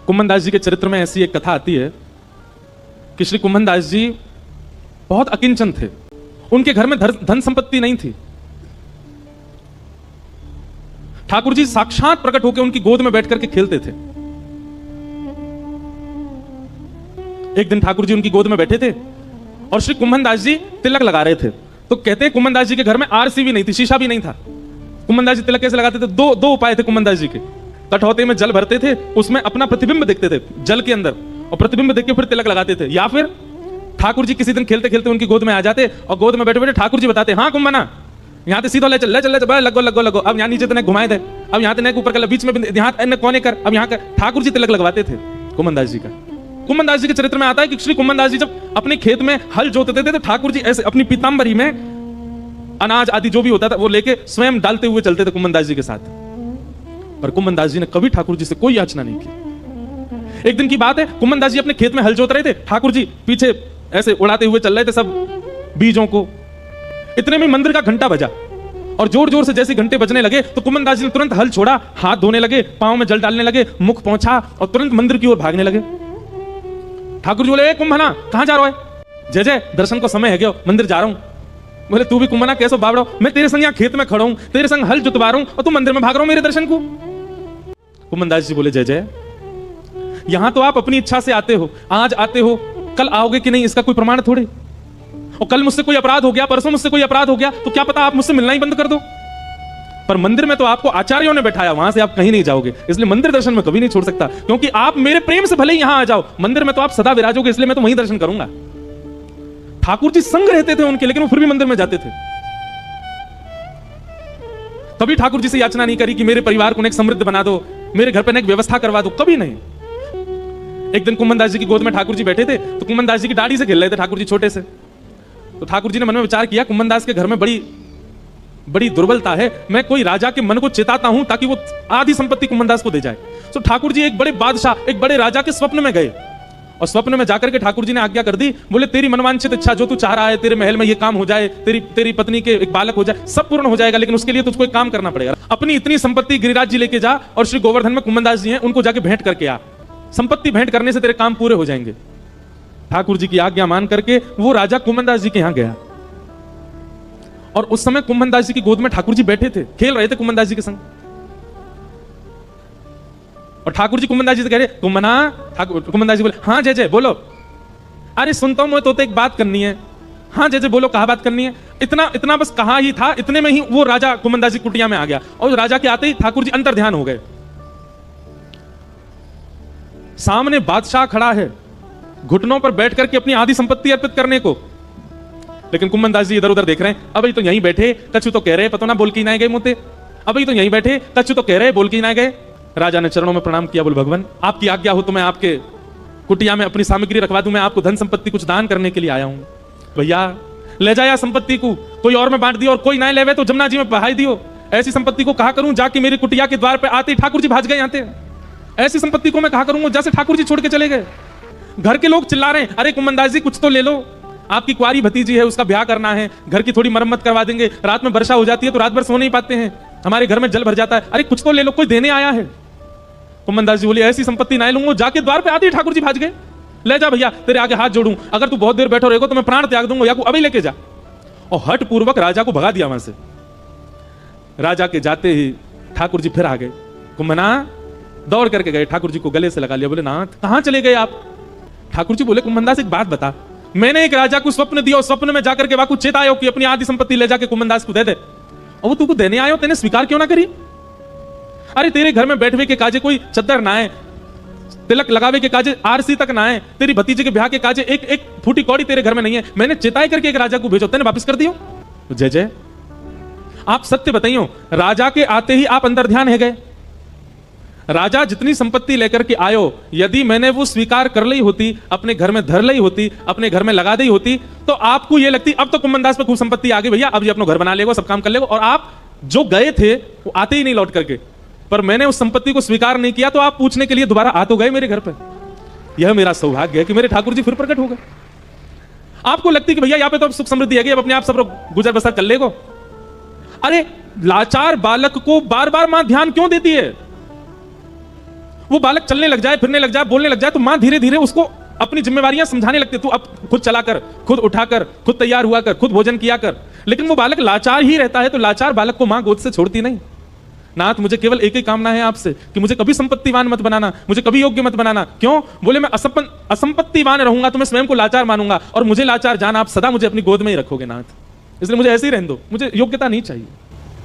कुम्भनदास जी के चरित्र में ऐसी एक कथा आती है कि श्री कुम्भनदास जी बहुत अकिंचन थे। उनके घर में धन संपत्ति नहीं थी। ठाकुर जी साक्षात प्रकट होकर उनकी गोद में बैठ करके खेलते थे। एक दिन ठाकुर जी उनकी गोद में बैठे थे और श्री कुम्भनदास जी तिलक लगा रहे थे। तो कहते हैं कुम्भनदास जी के घर में आरसी भी नहीं थी, शीशा भी नहीं था। कुम्भनदास जी तिलक कैसे लगाते थे? दो उपाय थे कुम्भनदास जी के। कठौते में जल भरते थे, उसमें अपना प्रतिबिंब देखते थे जल के अंदर, और प्रतिबिंब देख के फिर तिलक लगाते थे। या फिर ठाकुर जी किसी दिन खेलते खेलते उनकी गोद में आ जाते और गोद में बैठे बैठे ठाकुर जी बताते, हाँ कुम्भना यहाँ से सीधा ले चल लगो, अब यहाँ नीचे तने घुमाए थे, अब यहाँ तने ऊपर कर, बीच में यहाँ कोने कर, अब यहाँ कर। ठाकुर जी तिलक लगवाते थे कुम्भनदास जी का। कुम्भनदास जी के चरित्र में आता है कि श्री कुम्भनदास जी जब अपने खेत में हल जोतते थे तो ठाकुर जी ऐसे अपनी पीतांबरी में अनाज आदि जो भी होता था वो लेके स्वयं डालते हुए चलते थे कुम्भनदास जी के साथ। पर कुम्भनदास जी ने कभी ठाकुर जी से कोई याचना नहीं की। एक दिन की बात है, कुम्भनदास जी अपने खेत में हल जोत रहे थे, ठाकुर जी पीछे ऐसे उड़ाते हुए चल रहे थे सब बीजों को। इतने में मंदिर का घंटा बजा और जोर जोर से जैसे घंटे बजने लगे तो कुम्भनदास जी ने तुरंत हल छोड़ा, हाथ धोने लगे, पांव में जल डालने लगे, मुख पहुंचा और तुरंत मंदिर की ओर भागने लगे। ठाकुर जी बोले, ए कुम्भना कहां जा रहा है? जय जय दर्शन को समय है गया, मंदिर जा रहा हूं। बोले, तू भी कुम्भना कैसे भाग रहा? मैं तेरे संग यहाँ खेत में खड़ा हूं, तेरे संग हल जुतवा रहा हूं और तू मंदिर में भाग रहा हूं मेरे दर्शन को। कुम्भनदास जी बोले, जय जय यहां तो आप अपनी इच्छा से आते हो, आज आते हो, कल आओगे कि नहीं इसका कोई प्रमाण थोड़े। और कल मुझसे कोई अपराध हो गया, परसों मुझसे कोई अपराध हो गया तो क्या पता आप मुझसे मिलना ही बंद कर दो। पर मंदिर में तो आपको आचार्यों ने बैठाया, वहां से आप कहीं नहीं जाओगे, इसलिए मंदिर दर्शन में कभी नहीं छोड़ सकता, क्योंकि आप मेरे प्रेम से भले ही यहां आ जाओ, मंदिर में तो आप सदा विराजोगे, इसलिए मैं तो वहीं दर्शन करूंगा। ठाकुर जी संग रहते थे उनके, लेकिन वो फिर भी मंदिर में जाते थे। कभी ठाकुर जी से याचना नहीं करी कि मेरे परिवार को एक समृद्ध बना दो, मेरे घर पर एक व्यवस्था करवा दो, कभी नहीं। एक दिन कुम्भनदास जी की गोद में ठाकुर जी बैठे थे तो कुम्भनदास जी की दाढ़ी से खेल रहे थे ठाकुर जी छोटे से। तो ठाकुर जी ने मन में विचार किया, कुम्भनदास के घर में बड़ी दुर्बलता है, मैं कोई राजा के मन को चेताता हूं ताकि वो आधी संपत्ति कुम्भनदास को दे जाए। तो ठाकुर जी एक बड़े बादशाह, एक बड़े राजा के स्वप्न में गए और स्वप्न में जाकर के ठाकुर जी ने आज्ञा कर दी, बोले तेरी मनवांछित इच्छा जो तू चाह रहा है, तेरे महल में ये काम हो जाए, तेरी पत्नी के एक बालक हो जाए, सब पूर्ण हो जाएगा, लेकिन उसके लिए तुझको एक काम करना पड़ेगा। अपनी इतनी संपत्ति गिरिराज जी लेके जा और श्री गोवर्धन में कुम्भनदास जी हैं उनको जाके भेंट करके आ, संपत्ति भेंट करने से तेरे काम पूरे हो जाएंगे। ठाकुर जी की आज्ञा मान करके वो राजा कुम्भनदास जी के यहां गया और उस समय कुम्भनदास जी की गोद में ठाकुर जी बैठे थे, खेल रहे थे कुम्भनदास जी के संग। और ठाकुर जी कुम्भनदास जी से कह रहे, कुम्भनदास जी बोले, हाँ जय जय बोलो। अरे सुनता हूं मैं तो एक बात करनी है। हाँ जय जय बोलो, कहा बात करनी है? इतना बस कहा ही था, इतने में ही वो राजा कुम्भनदास जी कुटिया में आ गया और राजा के आते ही ठाकुर जी अंतर ध्यान हो गए। सामने बादशाह खड़ा है घुटनों पर बैठ करके अपनी आधी संपत्ति अर्पित करने को, लेकिन कुम्भनदास जी इधर उधर देख रहे हैं। अभी तो यहीं बैठे, कछु तो कह रहे पतो ना बोल के ना गए मुते, अभी तो यहीं बैठे, कछु तो कह रहे बोल के ना गए। राजा ने चरणों में प्रणाम किया, बोले भगवान आपकी आज्ञा हो तो मैं आपके कुटिया में अपनी सामग्री रखवा दूं, मैं आपको धन संपत्ति कुछ दान करने के लिए आया हूं। भैया ले जाया संपत्ति को, कोई और में बांट दियो और कोई ना लेवे तो जमुना जी में बहाई दियो। ऐसी संपत्ति को कहा करूं जाके मेरी कुटिया के द्वार पे आते ही ठाकुर जी भाज गए आते। ऐसी संपत्ति को मैं कहा करूंगा जैसे ठाकुर जी छोड़ के चले गए। घर के लोग चिल्ला रहे हैं, अरे कुम्भनदास जी कुछ तो ले लो, आपकी कुंवारी भतीजी है उसका ब्याह करना है, घर की थोड़ी मरम्मत करवा देंगे, रात में वर्षा हो जाती है तो रात भर सो नहीं पाते हैं, हमारे घर में जल भर जाता है, अरे कुछ तो ले लो, कोई देने आया है। कुम्भनदास जी बोले, ऐसी संपत्ति ना लूंगा। जाके द्वार पे आते ही ठाकुर जी भाज गए। ले जा भैया, तेरे आगे हाथ जोड़ूं, अगर तू बहुत देर बैठो रहेगा तो मैं प्राण त्याग दूंगा, या को अभी लेके जा। और हट पूर्वक राजा को भगा दिया वहां से। राजा के जाते ही ठाकुर जी फिर आ गए। कुम्भना दौड़ करके गए, ठाकुर जी को गले से लगा लिया, बोले नाथ कहां चले गए आप? ठाकुर जी बोले, कुम्भनदास एक बात बता, मैंने एक राजा को स्वप्न दिया और स्वप्न में जाकर के वाकु चेतायो कि अपनी आधी संपत्ति ले जाके कुम्भनदास को दे दे, और वो तुमको देने आयो, तेने स्वीकार क्यों ना करी? अरे तेरे घर में बैठवे के काजे कोई चद्दर ना है, तिलक लगावे के काजे आरसी तक ना है, तेरी भतीजे के ब्याह के काजे एक फूटी कौड़ी तेरे घर में नहीं है, मैंने चेताई करके एक राजा को भेजो, तेने वापस कर दियो। जय जय आप सत्य बताइयो, राजा के आते ही आप अंदर ध्यान है गए। राजा जितनी संपत्ति लेकर के आयो, यदि मैंने वो स्वीकार कर ली होती, अपने घर में धर ली होती, अपने घर में लगा दी होती, तो आपको ये लगती अब तो कुम्भनदास पे खूब संपत्ति आ गई भैया, अब ये अपना घर बना लेगा, सब काम कर लेगा, और आप जो गए थे वो आते ही नहीं लौट करके। पर मैंने उस संपत्ति को स्वीकार नहीं किया तो आप पूछने के लिए दोबारा आ तो गए मेरे घर पर। यह मेरा सौभाग्य है कि मेरे ठाकुर जी फिर प्रकट हो गए। आपको लगती कि भैया यहाँ पे तो अब सुख समृद्धि है, अब अपने आप सब गुजर बसर कर लेगो। अरे लाचार बालक को बार बार मां ध्यान क्यों देती है? वो बालक चलने लग जाए, फिरने लग जाए, बोलने लग जाए, तो मां धीरे धीरे उसको अपनी जिम्मेवारियां समझाने लगती, तू अब खुद चला कर, खुद उठा कर, खुद तैयार हुआ कर, खुद भोजन किया कर। लेकिन वो बालक लाचार ही रहता है, तो लाचार बालक को मां गोद से छोड़ती नहीं। नाथ, मुझे केवल एक ही कामना है आपसे कि मुझे कभी संपत्तिवान मत बनाना, मुझे कभी योग्य मत बनाना। क्यों? बोले मैं असंपत्तिवान रहूंगा तो मैं स्वयं को लाचार मानूंगा, और मुझे लाचार जान आप सदा मुझे अपनी गोद में ही रखोगे नाथ, इसलिए मुझे ऐसे ही रहने दो, मुझे योग्यता नहीं चाहिए।